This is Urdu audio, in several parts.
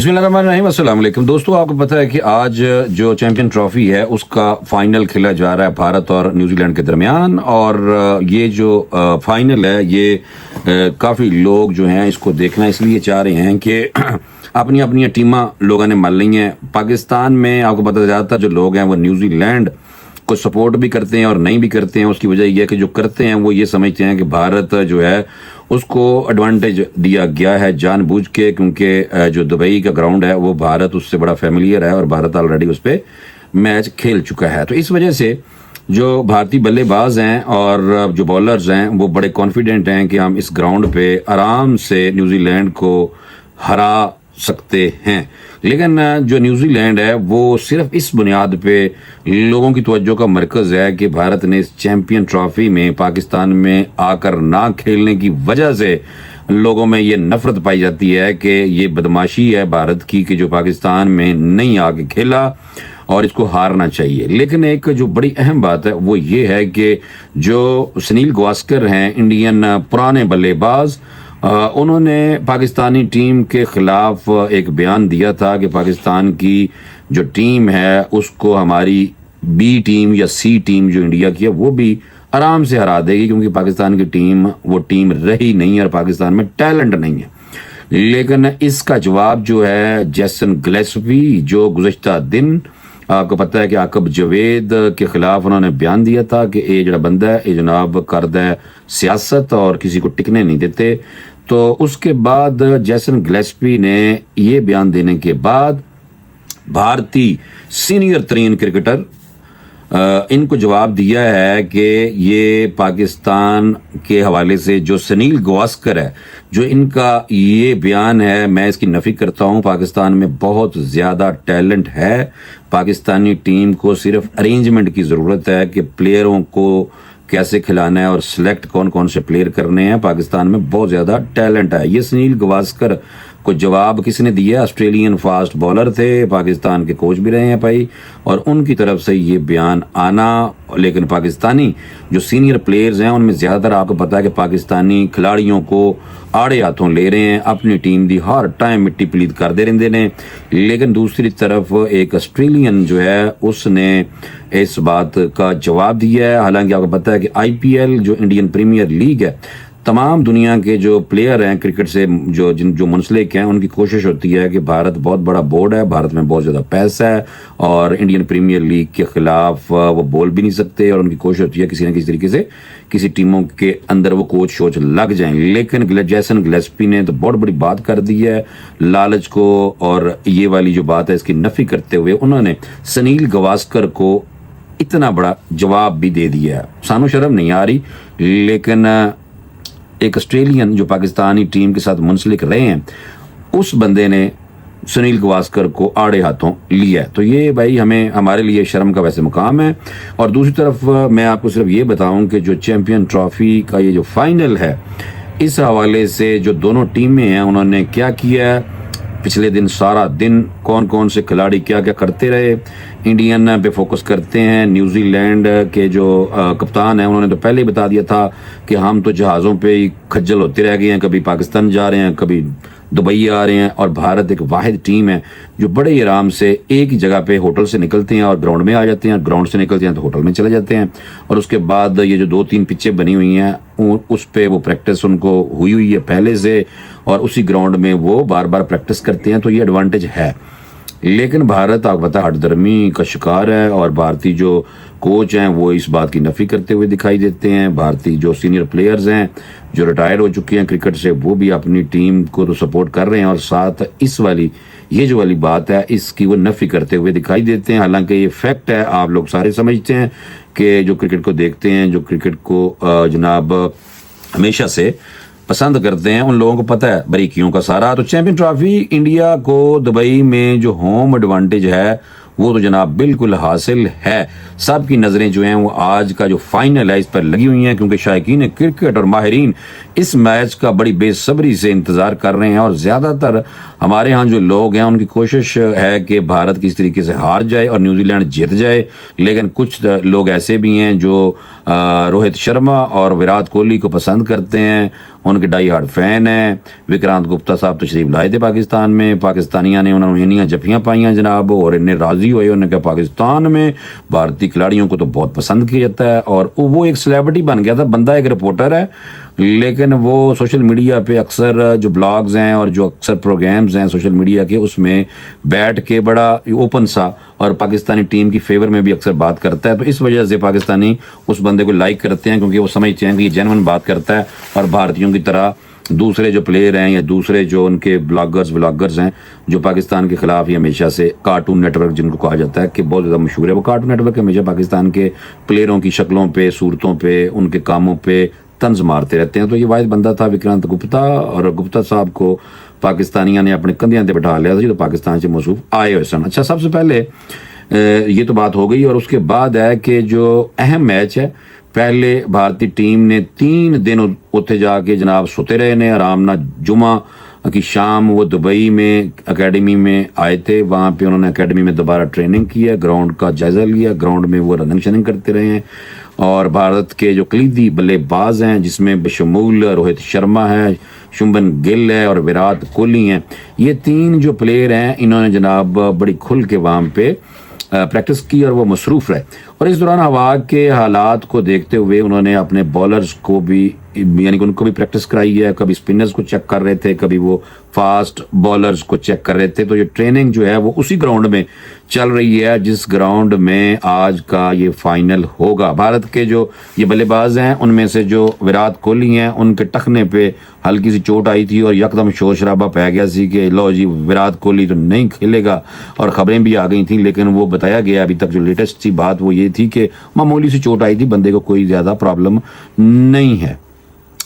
بسم اللہ الرحمن الرحیم، السلام علیکم دوستو۔ آپ کو پتہ ہے کہ آج جو چیمپئن ٹرافی ہے اس کا فائنل کھیلا جا رہا ہے بھارت اور نیوزی لینڈ کے درمیان، اور یہ جو فائنل ہے یہ کافی لوگ جو ہیں اس کو دیکھنا اس لیے چاہ رہے ہیں کہ اپنی اپنی ٹیماں لوگوں نے مان لی ہیں۔ پاکستان میں آپ کو پتہ زیادہ تر جو لوگ ہیں وہ نیوزی لینڈ کو سپورٹ بھی کرتے ہیں اور نہیں بھی کرتے ہیں۔ اس کی وجہ یہ ہے کہ جو کرتے ہیں وہ یہ سمجھتے ہیں کہ بھارت جو ہے اس کو ایڈوانٹیج دیا گیا ہے جان بوجھ کے، کیونکہ جو دبئی کا گراؤنڈ ہے وہ بھارت اس سے بڑا فیملیئر ہے اور بھارت آلریڈی اس پہ میچ کھیل چکا ہے۔ تو اس وجہ سے جو بھارتی بلے باز ہیں اور جو بولرز ہیں وہ بڑے کانفیڈنٹ ہیں کہ ہم اس گراؤنڈ پہ آرام سے نیوزی لینڈ کو ہرا سکتے ہیں۔ لیکن جو نیوزی لینڈ ہے وہ صرف اس بنیاد پہ لوگوں کی توجہ کا مرکز ہے کہ بھارت نے اس چیمپئن ٹرافی میں پاکستان میں آ کر نہ کھیلنے کی وجہ سے لوگوں میں یہ نفرت پائی جاتی ہے کہ یہ بدماشی ہے بھارت کی کہ جو پاکستان میں نہیں آ کے کھیلا اور اس کو ہارنا چاہیے۔ لیکن ایک جو بڑی اہم بات ہے وہ یہ ہے کہ جو سنیل گواسکر ہیں انڈین پرانے بلے باز، انہوں نے پاکستانی ٹیم کے خلاف ایک بیان دیا تھا کہ پاکستان کی جو ٹیم ہے اس کو ہماری بی ٹیم یا سی ٹیم جو انڈیا کی ہے وہ بھی آرام سے ہرا دے گی، کیونکہ پاکستان کی ٹیم وہ ٹیم رہی نہیں اور پاکستان میں ٹیلنٹ نہیں ہے۔ لیکن اس کا جواب جو ہے جیسن گلیسپی، جو گزشتہ دن آپ کو پتہ ہے کہ عاقب جاوید کے خلاف انہوں نے بیان دیا تھا کہ یہ جڑا بندہ ہے یہ جناب کرد ہے سیاست اور کسی کو ٹکنے نہیں دیتے۔ تو اس کے بعد جیسن گلیسپی نے یہ بیان دینے کے بعد بھارتی سینئر ترین کرکٹر ان کو جواب دیا ہے کہ یہ پاکستان کے حوالے سے جو سنیل گواسکر ہے، جو ان کا یہ بیان ہے، میں اس کی نفی کرتا ہوں۔ پاکستان میں بہت زیادہ ٹیلنٹ ہے، پاکستانی ٹیم کو صرف ارینجمنٹ کی ضرورت ہے کہ پلیئروں کو کیسے کھلانا ہے اور سلیکٹ کون کون سے پلیئر کرنے ہیں۔ پاکستان میں بہت زیادہ ٹیلنٹ ہے۔ یہ سنیل گواسکر کو جواب کس نے دیا؟ آسٹریلین فاسٹ بولر تھے، پاکستان کے کوچ بھی رہے ہیں بھائی، اور ان کی طرف سے یہ بیان آنا۔ لیکن پاکستانی جو سینئر پلیئرز ہیں ان میں زیادہ تر آپ کو پتا ہے کہ پاکستانی کھلاڑیوں کو آڑے ہاتھوں لے رہے ہیں، اپنی ٹیم دی ہر ٹائم مٹی پلیت کر دے رہے ہیں۔ لیکن دوسری طرف ایک آسٹریلین جو ہے اس نے اس بات کا جواب دیا ہے۔ حالانکہ آپ کو پتا ہے کہ آئی پی ایل جو انڈین پریمیئر لیگ ہے، تمام دنیا کے جو پلیئر ہیں کرکٹ سے جو منسلک ہیں، ان کی کوشش ہوتی ہے کہ بھارت بہت بڑا بورڈ ہے، بھارت میں بہت زیادہ پیسہ ہے اور انڈین پریمیئر لیگ کے خلاف وہ بول بھی نہیں سکتے، اور ان کی کوشش ہوتی ہے کسی نہ کسی طریقے سے کسی ٹیموں کے اندر وہ کوچ شوچ لگ جائیں۔ لیکن جیسن گلیسپی نے تو بہت بڑی بات کر دی ہے لالچ کو، اور یہ والی جو بات ہے اس کی نفی کرتے ہوئے انہوں نے سنیل گواسکر کو اتنا بڑا جواب بھی دے دیا ہے۔ سانو شرم نہیں آ رہی، لیکن ایک آسٹریلین جو پاکستانی ٹیم کے ساتھ منسلک رہے ہیں اس بندے نے سنیل گواسکر کو آڑے ہاتھوں لیا ہے۔ تو یہ بھائی ہمارے لیے شرم کا ویسے مقام ہے۔ اور دوسری طرف میں آپ کو صرف یہ بتاؤں کہ جو چیمپئن ٹرافی کا یہ جو فائنل ہے، اس حوالے سے جو دونوں ٹیمیں ہیں انہوں نے کیا کیا ہے، پچھلے دن سارا دن کون کون سے کھلاڑی کیا کیا کرتے رہے۔ انڈین پہ فوکس کرتے ہیں، نیوزی لینڈ کے جو کپتان ہیں انہوں نے تو پہلے ہی بتا دیا تھا کہ ہم تو جہازوں پہ ہی کھجل ہوتے رہ گئے ہیں، کبھی پاکستان جا رہے ہیں، کبھی دبئی آ رہے ہیں، اور بھارت ایک واحد ٹیم ہے جو بڑے ہی آرام سے ایک ہی جگہ پہ ہوٹل سے نکلتے ہیں اور گراؤنڈ میں آ جاتے ہیں، گراؤنڈ سے نکلتے ہیں تو ہوٹل میں چلے جاتے ہیں، اور اس کے بعد یہ جو 2-3 پچیں بنی ہوئی ہیں اس پہ وہ پریکٹس ان کو ہوئی ہے پہلے سے، اور اسی گراؤنڈ میں وہ بار بار پریکٹس کرتے ہیں، تو یہ ایڈوانٹیج ہے۔ لیکن بھارت آپ پتہ ہٹ درمی کا شکار ہے، اور بھارتی جو کوچ ہیں وہ اس بات کی نفی کرتے ہوئے دکھائی دیتے ہیں۔ بھارتی جو سینئر پلیئرز ہیں جو ریٹائر ہو چکے ہیں کرکٹ سے، وہ بھی اپنی ٹیم کو تو سپورٹ کر رہے ہیں، اور ساتھ یہ جو والی بات ہے اس کی وہ نفی کرتے ہوئے دکھائی دیتے ہیں۔ حالانکہ یہ فیکٹ ہے، آپ لوگ سارے سمجھتے ہیں کہ جو کرکٹ کو دیکھتے ہیں، جو کرکٹ کو جناب ہمیشہ سے پسند کرتے ہیں، ان لوگوں کو پتہ ہے باریکیوں کا سارا۔ تو چیمپئن ٹرافی انڈیا کو دبئی میں جو ہوم ایڈوانٹیج ہے وہ تو جناب بالکل حاصل ہے. سب کی نظریں جو ہیں وہ آج کا جو فائنل ہے اس پر لگی ہوئی ہیں, کیونکہ شائقین کرکٹ اور ماہرین اس میچ کا بڑی بے صبری سے انتظار کر رہے ہیں. اور زیادہ تر ہمارے ہاں جو لوگ ہیں ان کی کوشش ہے کہ بھارت کس طریقے سے ہار جائے اور نیوزی لینڈ جیت جائے, لیکن کچھ لوگ ایسے بھی ہیں جو روہت شرما اور وراٹ کوہلی کو پسند کرتے ہیں, ان کے ڈائی ہارڈ فین ہیں. وکرانت گپتا صاحب تشریف لائے تھے پاکستان میں, پاکستانیوں نے انہوں نے انیاں جفیاں پائیاں جناب, اور انہیں راضی ہوئے. انہوں نے کہا پاکستان میں بھارتی کھلاڑیوں کو تو بہت پسند کیا جاتا ہے, اور وہ ایک سیلیبریٹی بن گیا تھا. بندہ ایک رپورٹر ہے, لیکن وہ سوشل میڈیا پہ اکثر جو بلاگز ہیں اور جو اکثر پروگرامز ہیں سوشل میڈیا کے, اس میں بیٹھ کے بڑا اوپن سا اور پاکستانی ٹیم کی فیور میں بھی اکثر بات کرتا ہے. تو اس وجہ سے پاکستانی اس بندے کو لائک کرتے ہیں, کیونکہ وہ سمجھتے ہیں کہ یہ جینون بات کرتا ہے, اور بھارتیوں کی طرح دوسرے جو پلیئر ہیں یا دوسرے جو ان کے بلاگرز ہیں جو پاکستان کے خلاف ہی ہمیشہ سے کارٹون نیٹ ورک جن کو کہا جاتا ہے کہ بہت زیادہ مشہور ہے, وہ کارٹون نیٹ ورک ہمیشہ پاکستان کے پلیئروں کی شکلوں پہ, صورتوں پہ, ان کے کاموں پہ طنز مارتے رہتے ہیں. تو یہ واحد بندہ تھا وکرانت گپتا, اور گپتا صاحب کو پاکستانیوں نے اپنے کندھیاں تے بٹھا لیا تھا جو پاکستان سے موصوف آئے ہوئے سن. اچھا, سب سے پہلے یہ تو بات ہو گئی, اور اس کے بعد ہے کہ جو اہم میچ ہے, پہلے بھارتی ٹیم نے 3 دن اتنے جا کے جناب سوتے رہے نے آرام نہ. جمعہ کی شام وہ دبئی میں اکیڈمی میں آئے تھے, وہاں پہ انہوں نے اکیڈمی میں دوبارہ ٹریننگ کی ہے, گراؤنڈ کا جائزہ لیا, گراؤنڈ میں وہ رننگ شننگ کرتے رہے ہیں. اور بھارت کے جو کلیدی بلے باز ہیں جس میں بشمول روہت شرما ہے, شمبن گل ہے اور وراٹ کوہلی ہیں, یہ 3 جو پلیئر ہیں انہوں نے جناب بڑی کھل کے وہاں پہ پریکٹس کی اور وہ مصروف رہے. اور اس دوران ہوا کے حالات کو دیکھتے ہوئے انہوں نے اپنے بالرز کو بھی, یعنی کہ ان کو بھی پریکٹس کرائی ہے. کبھی اسپنرز کو چیک کر رہے تھے, کبھی وہ فاسٹ بالرز کو چیک کر رہے تھے. تو یہ ٹریننگ جو ہے وہ اسی گراؤنڈ میں چل رہی ہے جس گراؤنڈ میں آج کا یہ فائنل ہوگا. بھارت کے جو یہ بلے باز ہیں ان میں سے جو وراٹ کوہلی ہیں ان کے ٹخنے پہ ہلکی سی چوٹ آئی تھی اور یکدم شور شرابہ پہ گیا سی کہ لو جی وراٹ کوہلی تو نہیں کھیلے گا, اور خبریں بھی آ گئی تھیں. لیکن وہ بتایا گیا ابھی تک جو لیٹسٹ سی بات وہ یہ تھی کہ معمولی سی چوٹ آئی تھی, بندے کو کوئی زیادہ پرابلم نہیں ہے,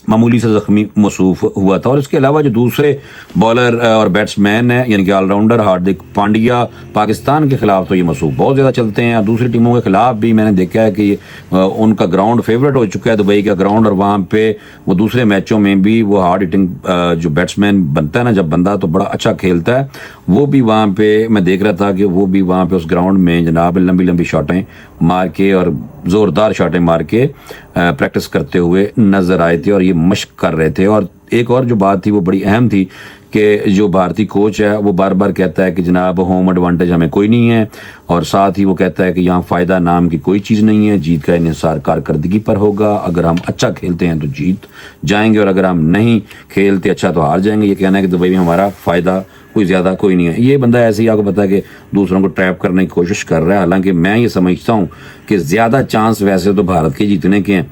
معمولی سے زخمی موصوف ہوا تھا. اور اس کے علاوہ جو دوسرے بالر اور بیٹس مین ہیں یعنی کہ آل راؤنڈر ہاردک پانڈیا, پاکستان کے خلاف تو یہ مصروف بہت زیادہ چلتے ہیں, اور دوسری ٹیموں کے خلاف بھی میں نے دیکھا ہے کہ ان کا گراؤنڈ فیوریٹ ہو چکا ہے دبئی کا گراؤنڈ, اور وہاں پہ وہ دوسرے میچوں میں بھی وہ ہارڈ ہٹنگ جو بیٹس مین بنتا ہے نا جب بندہ تو بڑا اچھا کھیلتا ہے, وہ بھی وہاں پہ میں دیکھ رہا تھا کہ وہ بھی وہاں پہ اس گراؤنڈ میں جناب لمبی لمبی شاٹیں مار کے اور زوردار شاٹیں مار کے پریکٹس کرتے ہوئے نظر آئے تھے اور یہ مشق کر رہے تھے. اور ایک اور جو بات تھی وہ بڑی اہم تھی کہ جو بھارتی کوچ ہے وہ بار بار کہتا ہے کہ جناب ہوم ایڈوانٹیج ہمیں کوئی نہیں ہے, اور ساتھ ہی وہ کہتا ہے کہ یہاں فائدہ نام کی کوئی چیز نہیں ہے, جیت کا انحصار کارکردگی پر ہوگا. اگر ہم اچھا کھیلتے ہیں تو جیت جائیں گے, اور اگر ہم نہیں کھیلتے اچھا تو ہار جائیں گے. یہ کہنا ہے کہ دبئی میں ہمارا فائدہ کوئی زیادہ کوئی نہیں ہے. یہ بندہ ایسے ہی آپ کو پتا ہے کہ دوسروں کو ٹریپ کرنے کی کوشش کر رہا ہے, حالانکہ میں یہ سمجھتا ہوں کہ زیادہ چانس ویسے تو بھارت کے جیتنے کے ہیں,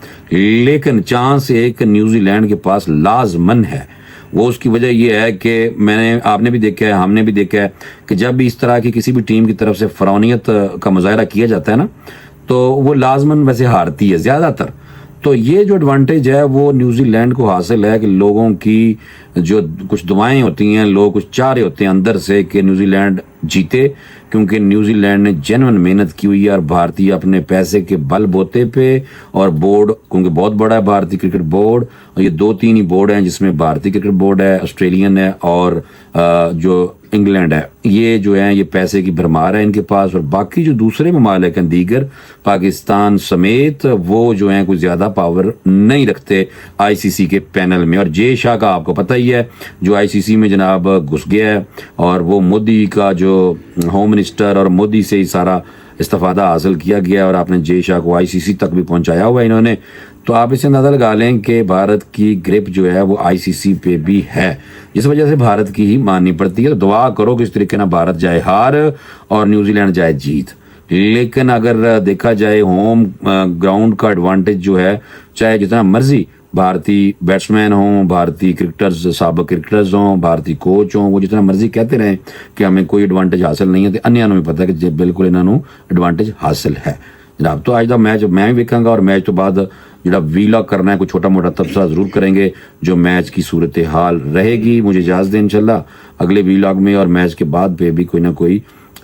لیکن چانس ایک نیوزی لینڈ کے پاس لازمن ہے. وہ اس کی وجہ یہ ہے کہ آپ نے بھی دیکھا ہے, ہم نے بھی دیکھا ہے کہ جب بھی اس طرح کی کسی بھی ٹیم کی طرف سے فرعونیت کا مظاہرہ کیا جاتا ہے نا تو وہ لازمن ویسے ہارتی ہے زیادہ تر. تو یہ جو ایڈوانٹیج ہے وہ نیوزی لینڈ کو حاصل ہے کہ لوگوں کی جو کچھ دعائیں ہوتی ہیں, لوگ کچھ چاہ رہے ہوتے ہیں اندر سے کہ نیوزی لینڈ جیتے, کیونکہ نیوزی لینڈ نے جینون محنت کی ہوئی ہے, اور بھارتی اپنے پیسے کے بل بوتے پہ اور بورڈ, کیونکہ بہت بڑا ہے بھارتی کرکٹ بورڈ, اور یہ 2-3 ہی بورڈ ہیں جس میں بھارتی کرکٹ بورڈ ہے, آسٹریلین ہے اور جو انگلینڈ ہے, یہ جو ہیں یہ پیسے کی بھرمار ہے ان کے پاس. اور باقی جو دوسرے ممالک ہیں دیگر پاکستان سمیت وہ جو ہیں کوئی زیادہ پاور نہیں رکھتے آئی سی سی کے پینل میں. اور جے شاہ کا آپ کو پتہ ہی ہے جو آئی سی سی میں جناب گھس گیا ہے, اور وہ مودی کا جو ہوم منسٹر اور مودی سے ہی سارا استفادہ حاصل کیا گیا, اور آپ نے جے شاہ کو آئی سی سی تک بھی پہنچایا ہوا ہے انہوں نے. تو آپ اسے اندازہ لگا لیں کہ بھارت کی گرپ جو ہے وہ آئی سی سی پہ بھی ہے, جس وجہ سے بھارت کی ہی ماننی پڑتی ہے. تو دعا کرو کہ اس طریقے نہ بھارت جائے ہار اور نیوزی لینڈ جائے جیت. لیکن اگر دیکھا جائے ہوم گراؤنڈ کا ایڈوانٹیج جو ہے, چاہے جتنا مرضی بھارتی بیٹسمین ہوں, بھارتی کرکٹرز, سابق کرکٹرز ہوں, بھارتی کوچ ہوں, وہ جتنا مرضی کہتے رہیں کہ ہمیں کوئی ایڈوانٹیج حاصل نہیں ہے, تو انہوں نے بھی پتا کہ بالکل انہوں ایڈوانٹیج حاصل ہے جناب. تو آج دا میچ میں بھی دیکھاں گا, اور میچ تو بعد جڑا ویلاگ کرنا ہے کوئی چھوٹا موٹا تبصرہ ضرور کریں گے جو میچ کی صورتحال رہے گی. مجھے اجازت دیں انشاءاللہ اگلے ویلاگ میں اور میچ کے بعد پہ بھی کوئی نہ کوئی